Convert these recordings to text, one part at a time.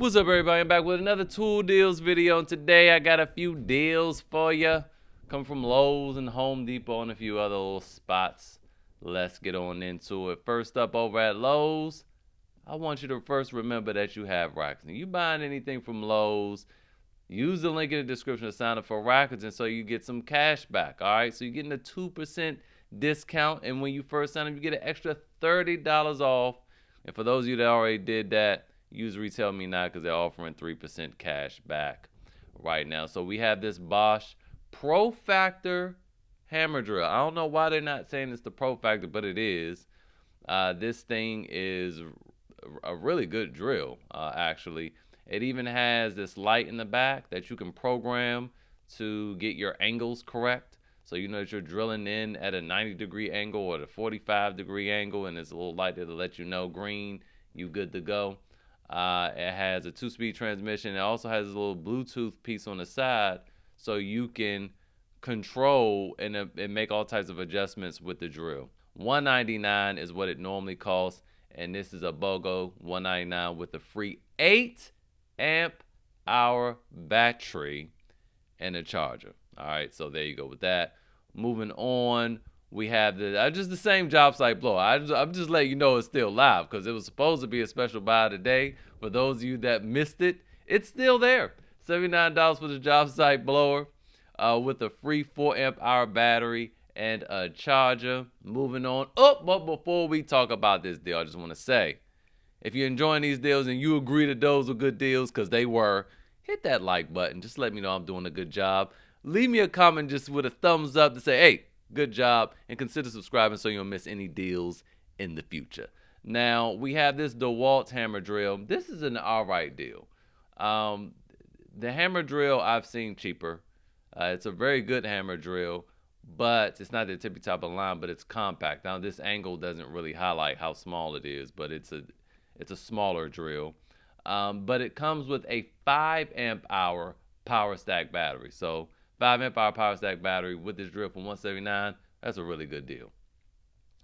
What's up, everybody? I'm back with another tool deals video, and today I got a few deals for you. Come from Lowe's and Home Depot and a few other little spots. Let's get on into it. First up, over at Lowe's, I want you to first remember that you have Rakuten. You buying anything from Lowe's, use the link in the description to sign up for Rakuten so you get some cash back. All right, so you're getting a 2% discount, and when you first sign up, you get an extra $30 off. And for those of you that already did that, use Retail Me Now because they're offering 3% cash back right now. So we have this Bosch Pro Factor hammer drill. I don't know why they're not saying it's the Pro Factor, but it is. This thing is a really good drill, actually. It even has this light in the back that you can program to get your angles correct. So you know that you're drilling in at a 90-degree angle or a 45-degree angle, and there's a little light that'll let you know green, you good to go. It has a 2-speed transmission. It also has a little Bluetooth piece on the side so you can control and make all types of adjustments with the drill. $199 is what it normally costs, and this is a BOGO $199 with a free 8 amp hour battery and a charger. All right, so there you go with that. Moving on, we have just the same job site blower. I'm just letting you know it's still live because it was supposed to be a special buy today. For those of you that missed it, it's still there. $79 for the job site blower with a free 4 amp hour battery and a charger. Moving on. But before we talk about this deal, I just want to say, if you're enjoying these deals and you agree that those are good deals, because they were, hit that like button. Just let me know I'm doing a good job. Leave me a comment just with a thumbs up to say, hey, good job, and consider subscribing so you don't miss any deals in the future. Now, we have this DeWALT hammer drill. This is an all right deal. The hammer drill I've seen cheaper. It's a very good hammer drill, but it's not the tippy top of the line, but it's compact. Now, this angle doesn't really highlight how small it is, but it's a smaller drill. But it comes with a 5 amp hour power stack battery. So 5 amp hour power stack battery with this drill for $179. That's a really good deal.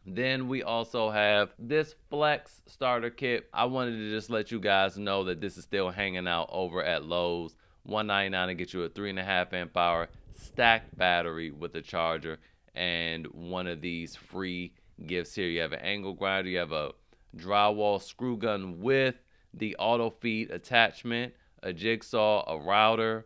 Then we also have this Flex starter kit. I wanted to just let you guys know that this is still hanging out over at Lowe's. $199 to get you a 3.5 amp hour stacked battery with a charger and one of these free gifts here. You have an angle grinder, you have a drywall screw gun with the auto feed attachment, a jigsaw, a router,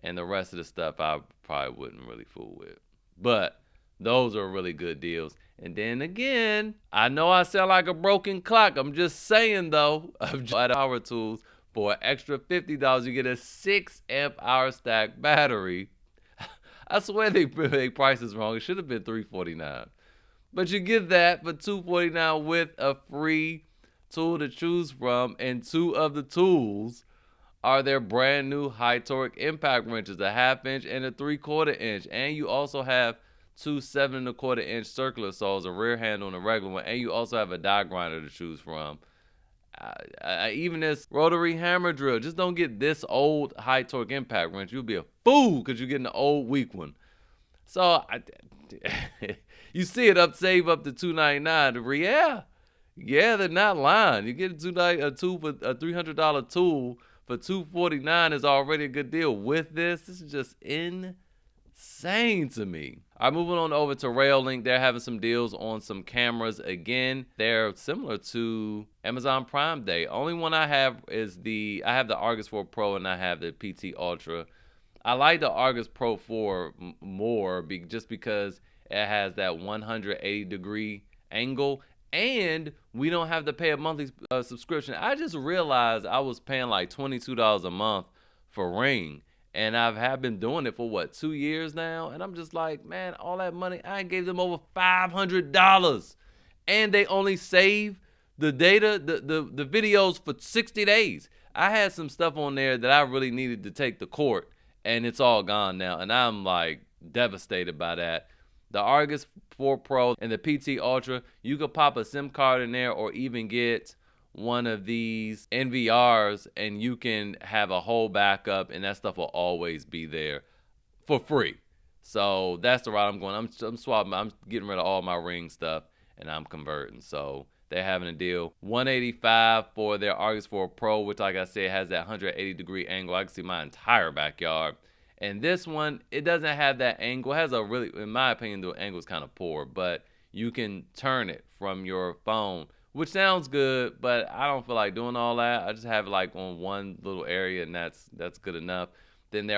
and the rest of the stuff I probably wouldn't really fool with. But those are really good deals. And then again, I know I sound like a broken clock. I'm just saying though, at Power Tools, for an extra $50, you get a 6 amp hour stack battery. I swear they prices wrong. It should have been $349. But you get that for $249 with a free tool to choose from, and 2 of the tools are their brand new high torque impact wrenches, a 1/2 inch and a 3/4 inch. And you also have 2 7 1/4 inch circular saws, a rear handle and a regular one, and you also have a die grinder to choose from. Even this rotary hammer drill. Just don't get this old high torque impact wrench. You'll be a fool because you're getting the old weak one. So you see it save up to $299. Yeah, they're not lying. You get a $300 tool for $249 is already a good deal. With this is just insane to me. All right, moving on over to Reolink. They're having some deals on some cameras again. They're similar to Amazon Prime Day. Only one I have is I have the Argus 4 Pro and I have the PT Ultra. I like the Argus Pro 4 more just because it has that 180-degree angle, and we don't have to pay a monthly subscription. I just realized I was paying like $22 a month for Ring, and have been doing it for 2 years now, and I'm just like, man, all that money, I gave them over $500, and they only save the data, the videos for 60 days. I had some stuff on there that I really needed to take to court, and it's all gone now, and I'm like devastated by that. The Argus 4 Pro and the PT Ultra, you could pop a SIM card in there or even get one of these NVRs and you can have a whole backup, and that stuff will always be there for free. So that's the route I'm going. I'm swapping. I'm getting rid of all my Ring stuff and I'm converting. So they're having a deal. $185 for their Argus 4 Pro, which, like I said, has that 180-degree angle. I can see my entire backyard. And this one, it doesn't have that angle. It has a really, in my opinion, the angle is kind of poor, but you can turn it from your phone, which sounds good, but I don't feel like doing all that. I just have it like on one little area, and that's good enough. Then they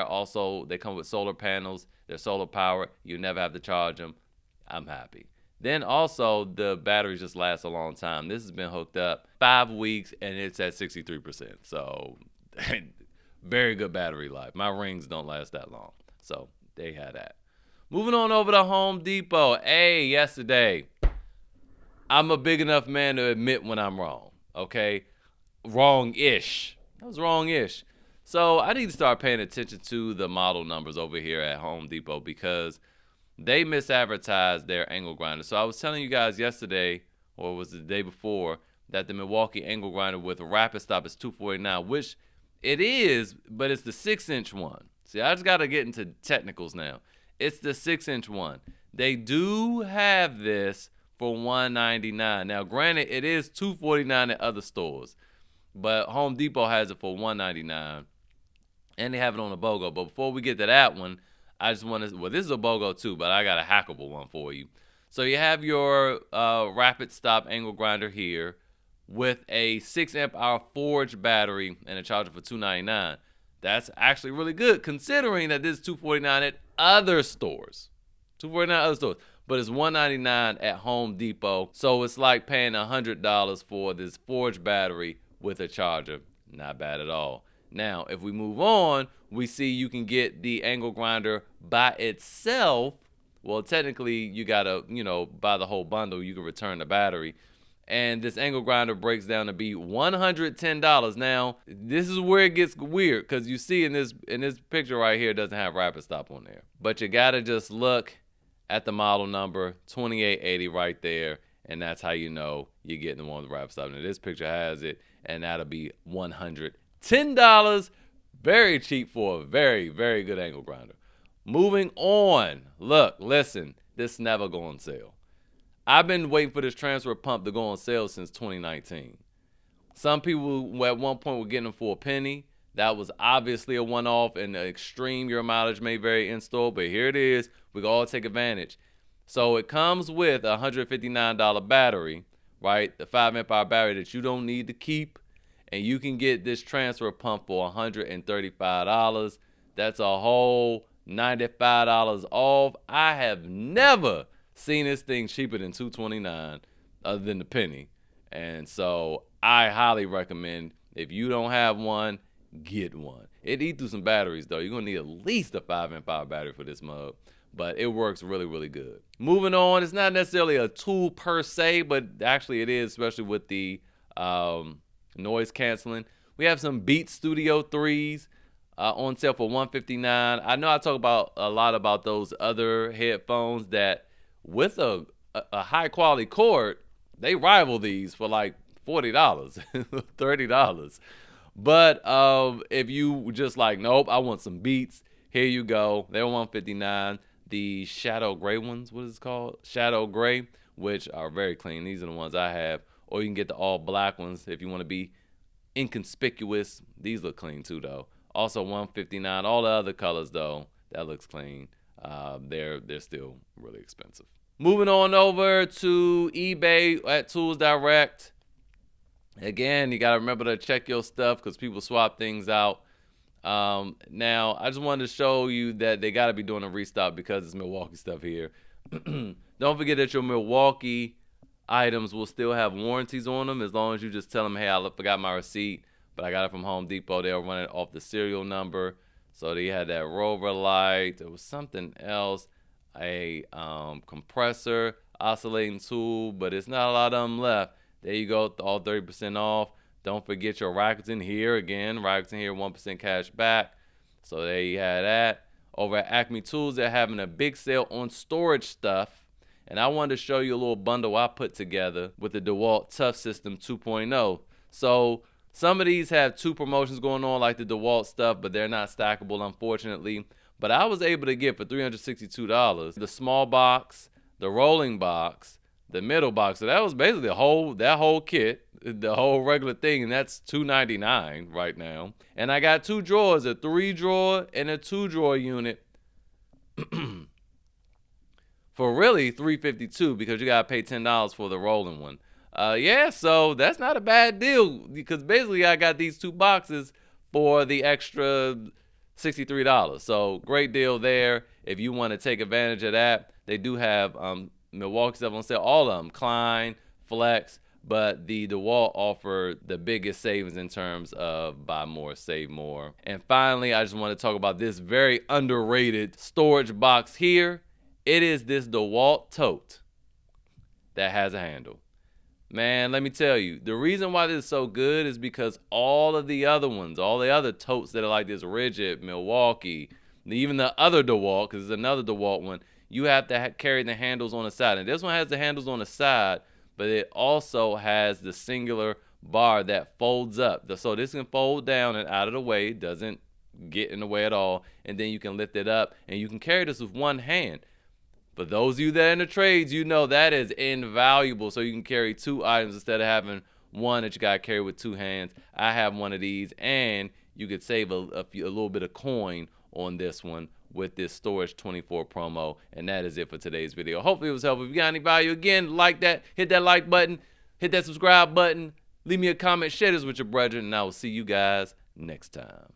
come with solar panels. They're solar powered. You never have to charge them. I'm happy. Then also the batteries just last a long time. This has been hooked up 5 weeks and it's at 63%. So very good battery life. My rings don't last that long. So they had that. Moving on over to Home Depot. Hey, yesterday, I'm a big enough man to admit when I'm wrong. Okay? Wrong-ish. I was wrong-ish. So I need to start paying attention to the model numbers over here at Home Depot because they misadvertised their angle grinder. So I was telling you guys yesterday, or was it the day before, that the Milwaukee angle grinder with a rapid stop is $249, which it is, but it's the 6-inch one. See, I just got to get into technicals now. It's the 6-inch one. They do have this for $199. Now, granted, it is $249 at other stores, but Home Depot has it for $199, and they have it on a BOGO. But before we get to that one, I just want to, well, this is a BOGO too, but I got a hackable one for you. So you have your rapid stop angle grinder here with a 6 amp hour forged battery and a charger for $299. That's actually really good considering that this is $249 at other stores. $249 at other stores. But it's $199 at Home Depot. So it's like paying $100 for this forged battery with a charger. Not bad at all. Now, if we move on, we see you can get the angle grinder by itself. Well, technically, you got to, buy the whole bundle. You can return the battery. And this angle grinder breaks down to be $110. Now, this is where it gets weird because you see in this picture right here, it doesn't have rapid stop on there. But you got to just look at the model number, 2880 right there. And that's how you know you're getting the one with rapid stop. Now, this picture has it, and that'll be $110. Very cheap for a very, very good angle grinder. Moving on. Look, listen, this never go on sale. I've been waiting for this transfer pump to go on sale since 2019. Some people at one point were getting them for a penny. That was obviously a one-off and extreme. Your mileage may vary in store, but here it is. We can all take advantage. So it comes with a $159 battery, right? The 5 amp hour battery that you don't need to keep. And you can get this transfer pump for $135. That's a whole $95 off. I have never seen this thing cheaper than $229 other than the penny. And so I highly recommend, if you don't have one, get one. It eats through some batteries, though. You're going to need at least a 5 amp hour battery for this mug. But it works really, really good. Moving on, it's not necessarily a tool per se, but actually it is, especially with the noise canceling. We have some Beats Studio 3s on sale for $159. I know I talk a lot about those other headphones that with a high quality cord, they rival these for like $40, $30. But if you just like, nope, I want some Beats, here you go. They're $159. The Shadow Gray ones, what is it called? Shadow Gray, which are very clean. These are the ones I have. Or you can get the all black ones if you want to be inconspicuous. These look clean too, though. Also $159. All the other colors, though, that looks clean. They're still really expensive. Moving on over to eBay at Tools Direct. Again, you got to remember to check your stuff because people swap things out. Now, I just wanted to show you that they got to be doing a restock because it's Milwaukee stuff here. Don't forget that your Milwaukee items will still have warranties on them as long as you just tell them, hey, I forgot my receipt, but I got it from Home Depot. They'll run it off the serial number. So they had that rover light. There was something else, a compressor, oscillating tool, but it's not a lot of them left. There you go, all 30% off. Don't forget your rackets in here. Again, rackets in here, 1% cash back. So there you have that. Over at Acme Tools, they're having a big sale on storage stuff. And I wanted to show you a little bundle I put together with the DeWALT Tough System 2.0. So some of these have 2 promotions going on, like the DeWALT stuff, but they're not stackable, unfortunately. But I was able to get for $362 the small box, the rolling box, the middle box. So that was basically that whole kit, the whole regular thing, and that's $2.99 right now. And I got 2 drawers, a 3-drawer and a 2-drawer unit for really $3.52 because you gotta pay $10 for the rolling one. Yeah, so that's not a bad deal because basically I got these 2 boxes for the extra $63. So great deal there. If you want to take advantage of that, they do have Milwaukee stuff on sale. All of them, Klein, Flex, but the DeWALT offer the biggest savings in terms of buy more, save more. And finally, I just want to talk about this very underrated storage box here. It is this DeWALT tote that has a handle. Man, let me tell you, the reason why this is so good is because all of the other ones, all the other totes that are like this rigid, Milwaukee, even the other DeWALT, because there's another DeWALT one, you have to carry the handles on the side. And this one has the handles on the side, but it also has the singular bar that folds up. So this can fold down and out of the way, doesn't get in the way at all. And then you can lift it up, and you can carry this with one hand. For those of you that are in the trades, you know that is invaluable. So you can carry 2 items instead of having one that you got to carry with 2 hands. I have one of these, and you could save a little bit of coin on this one with this Storage 24 promo. And that is it for today's video. Hopefully it was helpful. If you got any value, again, like that, hit that like button, hit that subscribe button, leave me a comment, share this with your brethren, and I will see you guys next time.